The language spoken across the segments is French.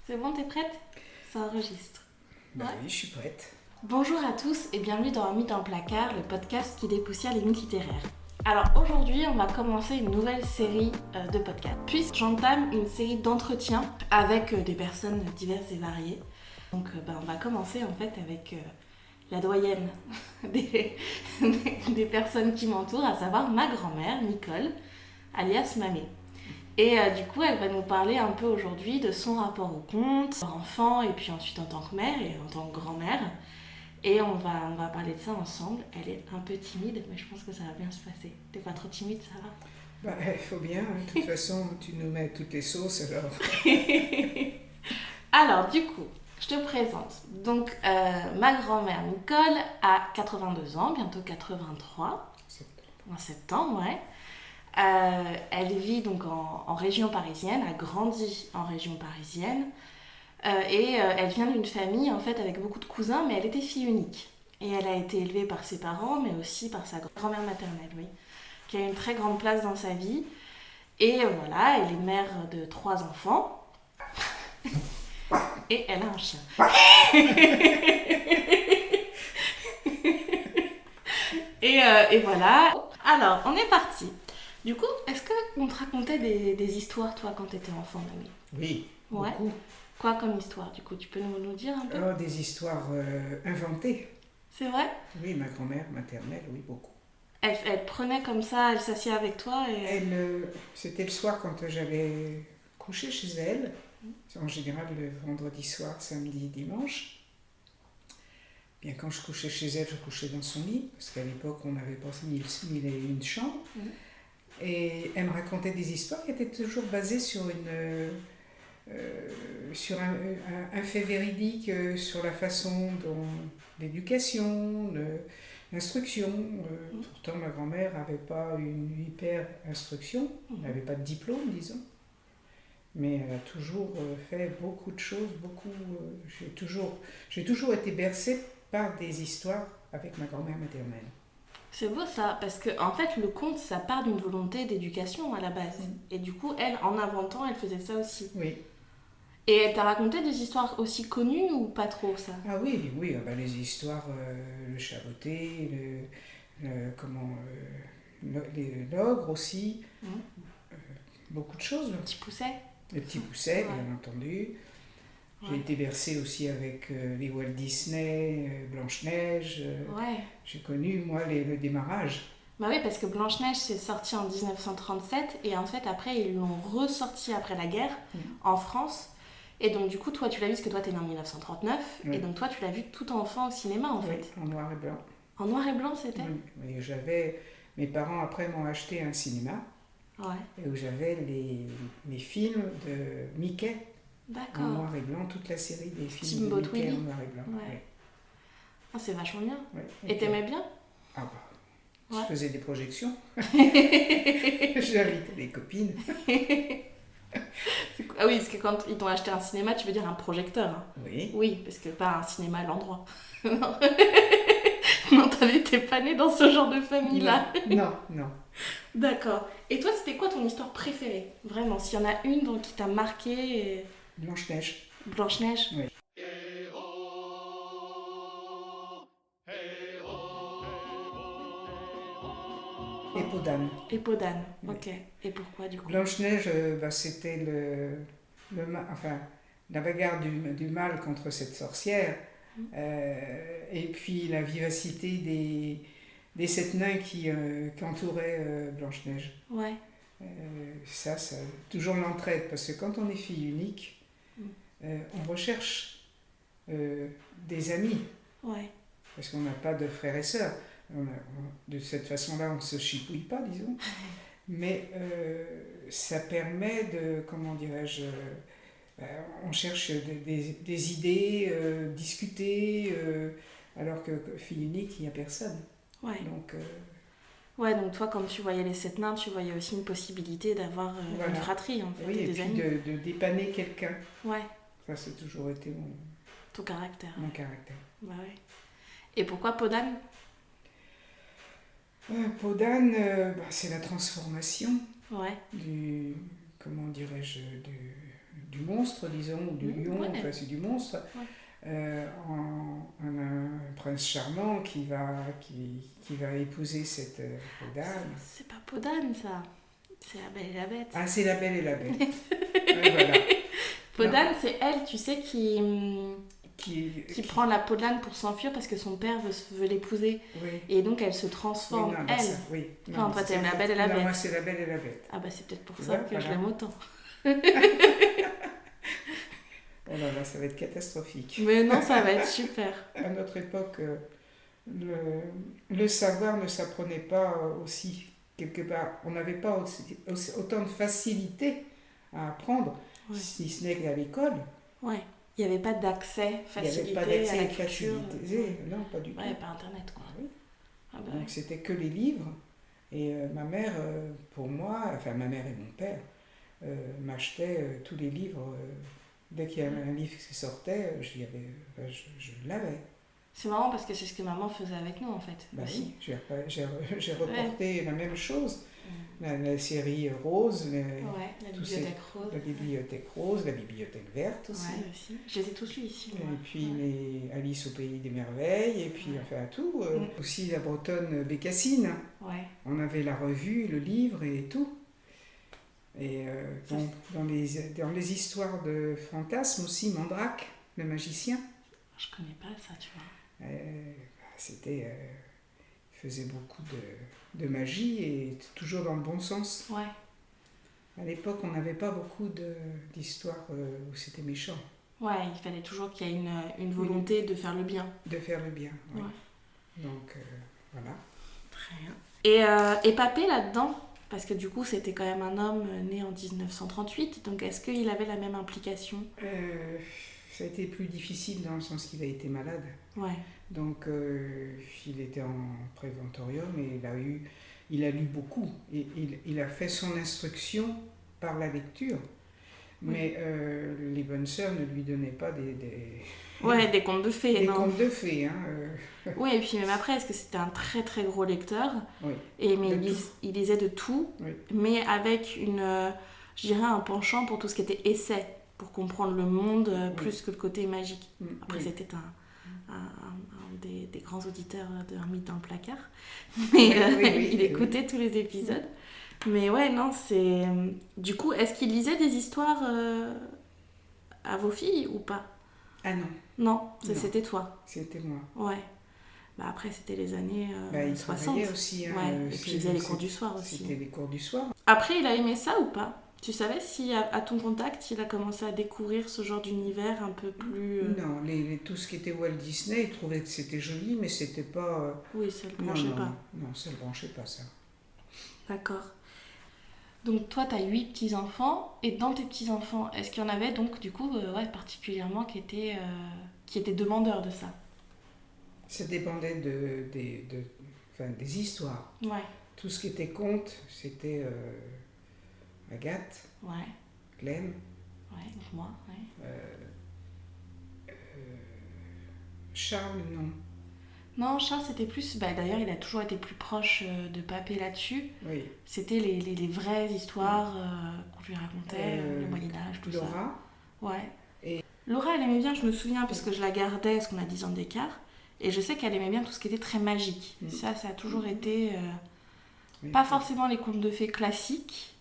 C'est bon, t'es prête? Ça enregistre. Bah Ouais. oui, je suis prête. Bonjour à tous et bienvenue dans Un mythe dans le placard, le podcast qui dépoussière les mythes littéraires. Alors aujourd'hui, on va commencer une nouvelle série de podcasts. Puis j'entame une série d'entretiens avec des personnes diverses et variées. Donc on va commencer en fait avec la doyenne des personnes qui m'entourent, à savoir ma grand-mère, Nicole, alias Mamé. Et du coup, elle va nous parler un peu aujourd'hui de son rapport au conte, enfant, et puis ensuite en tant que mère et en tant que grand-mère. Et on va parler de ça ensemble. Elle est un peu timide, mais je pense que ça va bien se passer. T'es pas trop timide, ça va? Bah, il faut bien, hein. De toute façon, tu nous mets toutes les sauces alors. Alors, du coup, je te présente. Donc, ma grand-mère Nicole a 82 ans, bientôt 83, en septembre, ouais. Elle vit donc en région parisienne, a grandi en région parisienne. Elle vient d'une famille en fait avec beaucoup de cousins, mais elle était fille unique. Et elle a été élevée par ses parents, mais aussi par sa grand-mère maternelle, oui, qui a une très grande place dans sa vie. Et voilà, elle est mère de 3 enfants. Et elle a un chien. Et voilà. Alors, on est parti. Du coup, est-ce qu'on te racontait des histoires, toi, quand t'étais enfant, Mamie? Oui, Ouais. beaucoup. Quoi comme histoire, du coup? Tu peux nous dire un peu? Oh, des histoires inventées. C'est vrai? Oui, ma grand-mère maternelle, oui, beaucoup. Elle prenait comme ça, elle s'assied avec toi et... C'était le soir quand j'allais coucher chez elle, en général le vendredi soir, samedi, dimanche. Bien, quand je couchais chez elle, je couchais dans son lit, parce qu'à l'époque, on n'avait pas mille et une chambres. Et elle me racontait des histoires qui étaient toujours basées sur un fait véridique, sur la façon dont l'éducation, l'instruction. Pourtant, ma grand-mère n'avait pas une hyper instruction, elle n'avait pas de diplôme, disons. Mais elle a toujours fait beaucoup de choses, j'ai toujours été bercée par des histoires avec ma grand-mère maternelle. C'est beau ça, parce que en fait le conte ça part d'une volonté d'éducation à la base. Et du coup elle, en inventant, elle faisait ça aussi. Oui. Et elle t'a raconté des histoires aussi connues ou pas trop ça? Ah oui, oui, ah bah, les histoires, le chaboté, l'ogre aussi, beaucoup de choses. Petit pousset? Les petits poussets, Ouais. bien entendu. J'ai Ouais. été bercée aussi avec les Walt Disney, Blanche-Neige. Ouais. J'ai connu, moi, le démarrage. Bah oui, parce que Blanche-Neige c'est sorti en 1937 et en fait après ils l'ont ressorti après la guerre en France. Et donc du coup toi tu l'as vu parce que toi t'es né en 1939 Oui. et donc toi tu l'as vu tout enfant au cinéma en Oui, fait. en noir et blanc. En noir et blanc c'était? Oui. Mes parents après m'ont acheté un cinéma Ouais. où j'avais les films de Mickey en D'accord. noir et blanc, toute la série des films Steamboat de Mickey Willie. en noir et blanc. Ouais. Oui. Ah, c'est vachement bien. Oui. Et t'aimais bien? Ah bah, Ouais. je faisais des projections. J'invitais des copines. Ah oui, parce que quand ils t'ont acheté un cinéma, tu veux dire un projecteur. Hein. Oui. Oui, parce que pas un cinéma à l'endroit. Non, non, t'es pas né dans ce genre de famille-là. Non, non. D'accord. Et toi, c'était quoi ton histoire préférée? Vraiment, s'il y en a une qui t'a marqué Blanche-Neige. Blanche-Neige? Oui. Et Peau d'âne. Et Peau d'âne. Oui. Ok. Et pourquoi du coup? Blanche-Neige, c'était la bagarre du mal contre cette sorcière. Et puis la vivacité des 7 nains qui entouraient Blanche-Neige. Ouais. Ça, toujours l'entraide, parce que quand on est fille unique, on recherche des amis, Ouais. parce qu'on n'a pas de frères et sœurs. De cette façon-là, on ne se chipouille pas, disons. Mais ça permet de, comment dirais-je, on cherche des idées, discuter, alors que fille unique, il n'y a personne. Ouais. Donc, Ouais, donc toi, quand tu voyais les 7 nains, tu voyais aussi une possibilité d'avoir voilà. une fratrie, en fait, Oui, et et des puis amis. de dépanner quelqu'un. Ouais, Ça, c'est toujours été ton caractère. mon caractère. Bah ouais. Et pourquoi Peau d'âne? Peau d'âne, c'est la transformation Ouais. du, comment dirais-je, du monstre, disons, ou du lion, ouais. enfin c'est du monstre, un prince charmant qui va épouser cette dame. C'est pas Podane, ça. C'est la Belle et la Bête. Ah, c'est la Belle et la Bête. Voilà. Podane, c'est elle, tu sais, qui prend la peau de l'âne pour s'enfuir parce que son père veut l'épouser. Oui. Et donc elle se transforme, Oui, non, elle. ça, oui. Enfin, toi, t'aimes la Belle et la Bête. Non, moi, c'est la Belle et la Bête. Ah bah c'est peut-être pour ça que je l'aime autant. Oh là là, ça va être catastrophique. Mais non, ça va être super. À notre époque, le savoir ne s'apprenait pas aussi, quelque part. On n'avait pas autant de facilité à apprendre, si ce n'est qu'à l'école. Ouais. Il n'y avait pas d'accès facilité à la culture. Non, pas du tout. Ouais, pas Internet, quoi. Oui. Ah bah donc c'était que les livres. Et ma mère, pour moi, enfin ma mère et mon père, m'achetaient tous les livres. Dès qu'il y avait un livre qui sortait, je l'avais. C'est marrant parce que c'est ce que maman faisait avec nous, en fait. Bah aussi. Oui, j'ai reporté la même chose. La série Rose, la bibliothèque rose. La bibliothèque rose, la bibliothèque verte aussi. Ouais, aussi. Je les ai tous lus ici. Et puis Alice au pays des merveilles, et puis enfin tout. Aussi la bretonne Bécassine. Ouais. On avait la revue, le livre et tout. Et dans les histoires de fantasmes aussi, Mandrake, le magicien. Je connais pas ça, tu vois. Il faisait beaucoup de magie et toujours dans le bon sens. Ouais. À l'époque, on n'avait pas beaucoup d'histoires où c'était méchant. Ouais, il fallait toujours qu'il y ait une volonté de faire le bien. De faire le bien, oui. Ouais. Donc, voilà. Très bien. Et Papé, là-dedans, parce que du coup, c'était quand même un homme né en 1938, donc est-ce qu'il avait la même implication ? Ça a été plus difficile dans le sens qu'il a été malade. Ouais. Donc, il était en préventorium et il a lu beaucoup. Et il a fait son instruction par la lecture. Oui. Mais les bonnes sœurs ne lui donnaient pas des contes de fées. Des contes de fées. Hein, Oui, et puis même après, est-ce que c'était un très très gros lecteur ? Oui. Mais il lisait de tout, oui. Mais avec je dirais un penchant pour tout ce qui était essai, pour comprendre le monde plus que le côté magique. Après, c'était un des grands auditeurs d'un mythe dans le placard. Mais il écoutait tous les épisodes. Mais ouais, non, c'est... Du coup, est-ce qu'il lisait des histoires à vos filles ou pas ? Ah non. Non, c'était toi. C'était moi. Ouais. Bah après, c'était les années il 60. Travaillait aussi. Hein, et puis il faisait les cours du soir aussi. C'était les cours du soir. Après, il a aimé ça ou pas ? Tu savais si à ton contact, il a commencé à découvrir ce genre d'univers un peu plus... Non, tout ce qui était Walt Disney, il trouvait que c'était joli, mais c'était pas... Oui, ça le branchait pas. Non, ça le branchait pas, ça. D'accord. Donc toi, tu as 8 petits-enfants, et dans tes petits-enfants, est-ce qu'il y en avait donc du coup particulièrement qui étaient demandeurs de ça ? Ça dépendait des histoires. Ouais. Tout ce qui était conte, c'était Agathe, Clem, donc moi, Charles, non. Non, Charles, c'était plus... d'ailleurs, il a toujours été plus proche de Papé là-dessus. Oui. C'était les vraies histoires qu'on lui racontait, le Moyen-Âge, tout Laura. ça. Ouais. Et... Laura, elle aimait bien, je me souviens, parce que je la gardais, parce qu'on a 10 ans d'écart. Et je sais qu'elle aimait bien tout ce qui était très magique. Ça a toujours été... pas forcément les contes de fées classiques,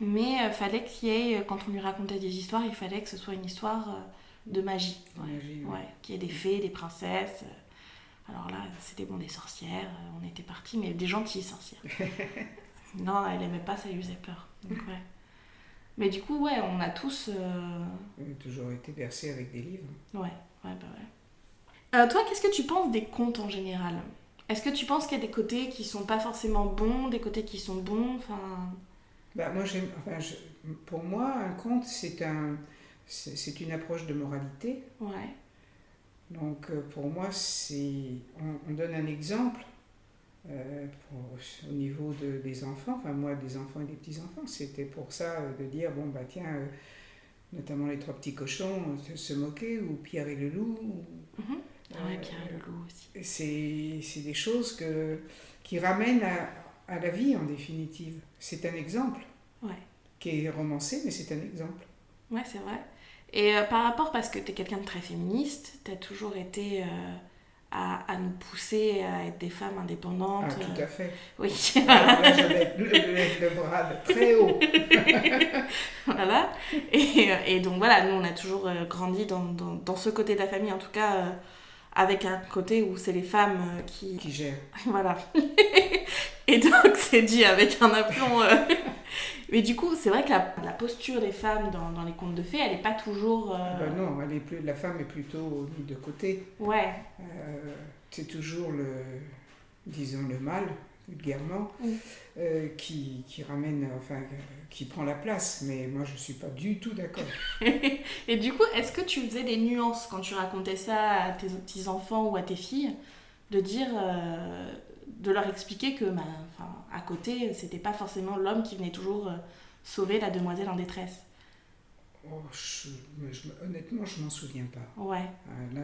mais fallait qu'il y ait, quand on lui racontait des histoires, il fallait que ce soit une histoire de magie. Qu'il y ait des fées, des princesses... Alors là, c'était des sorcières, on était partis, mais des gentilles sorcières. Non, elle aimait pas, ça lui faisait peur. Donc, ouais. Mais du coup, on a tous... On a toujours été bercés avec des livres. Ouais. Toi, qu'est-ce que tu penses des contes en général ? Est-ce que tu penses qu'il y a des côtés qui sont pas forcément bons, des côtés qui sont bons ? Moi, pour moi, un conte, c'est une approche de moralité. Ouais. Donc pour moi, on donne un exemple au niveau des enfants, enfin moi des enfants et des petits-enfants, c'était pour ça de dire, notamment les 3 petits cochons, se moquer, ou Pierre et le loup. Pierre et le loup aussi. C'est des choses qui ramènent à la vie en définitive. C'est un exemple qui est romancé, mais c'est un exemple. Ouais, c'est vrai. Et par rapport, parce que tu es quelqu'un de très féministe, tu as toujours été à nous pousser à être des femmes indépendantes. Ah, tout à fait. Oui. Alors là, j'avais le bras très haut. Voilà. Et donc voilà, nous on a toujours grandi dans ce côté de la famille, en tout cas avec un côté où c'est les femmes Qui gère. Voilà. Et donc c'est dit avec un aplomb. Mais du coup, c'est vrai que la posture des femmes dans les contes de fées, elle n'est pas toujours... Non, la femme est plutôt mise de côté. Ouais. C'est toujours disons le mâle, vulgairement, qui ramène, qui prend la place. Mais moi, je ne suis pas du tout d'accord. Et du coup, est-ce que tu faisais des nuances quand tu racontais ça à tes petits-enfants ou à tes filles, de dire... de leur expliquer que à côté, c'était pas forcément l'homme qui venait toujours sauver la demoiselle en détresse. Oh, honnêtement, je m'en souviens pas. Ouais. Là,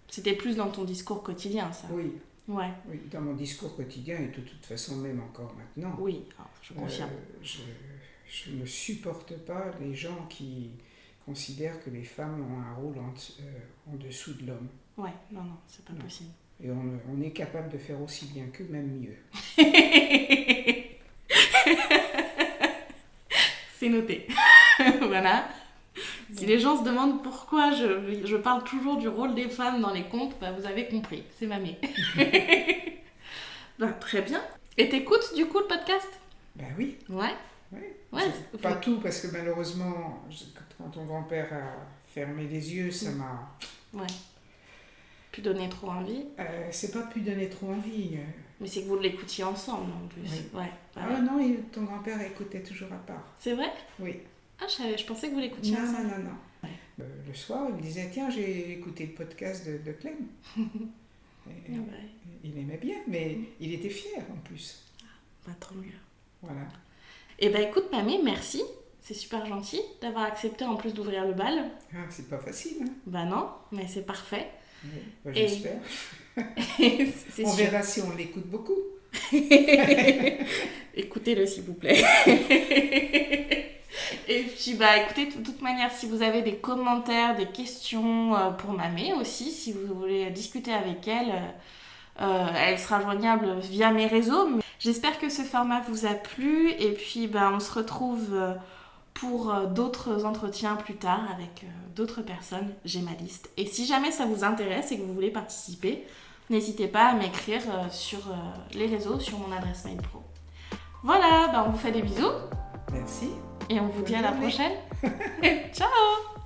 c'était plus dans ton discours quotidien, ça. Oui. Ouais. Oui, dans mon discours quotidien et de toute façon même encore maintenant. Oui, je confirme. Je ne supporte pas les gens qui considèrent que les femmes ont un rôle en dessous de l'homme. Ouais, non, c'est pas possible. Et on est capable de faire aussi bien qu'eux, même mieux. C'est noté. Voilà. Si les gens se demandent pourquoi je parle toujours du rôle des femmes dans les contes, vous avez compris, c'est mamie. Très bien. Et t'écoutes du coup le podcast ? Oui. Ouais. Ouais. Pas tout, parce que malheureusement, quand ton grand-père a fermé les yeux, ça m'a... Ouais. Pu donner trop envie. C'est pas pu donner trop envie. Mais c'est que vous l'écoutiez ensemble en plus. Oui. Ouais. Non, ton grand-père écoutait toujours à part. C'est vrai ? Oui. Ah, je pensais que vous l'écoutiez ensemble. Non. Ouais. Le soir, il me disait, tiens, j'ai écouté le podcast de Clem. Il aimait bien, mais il était fier en plus. Tant mieux. Voilà. Et écoute, mamie, merci. C'est super gentil d'avoir accepté en plus d'ouvrir le bal. Ah, c'est pas facile. Hein. Non, mais c'est parfait. Oui, j'espère. On verra si on l'écoute beaucoup. Écoutez-le, s'il vous plaît. Et puis, écoutez, de toute manière, si vous avez des commentaires, des questions pour Mamé aussi, si vous voulez discuter avec elle, elle sera joignable via mes réseaux. J'espère que ce format vous a plu. Et puis, on se retrouve pour d'autres entretiens plus tard avec d'autres personnes. J'ai ma liste. Et si jamais ça vous intéresse et que vous voulez participer, n'hésitez pas à m'écrire sur les réseaux, sur mon adresse mail pro. Voilà, on vous fait des bisous. Merci. Et on vous dit à la prochaine. Ciao!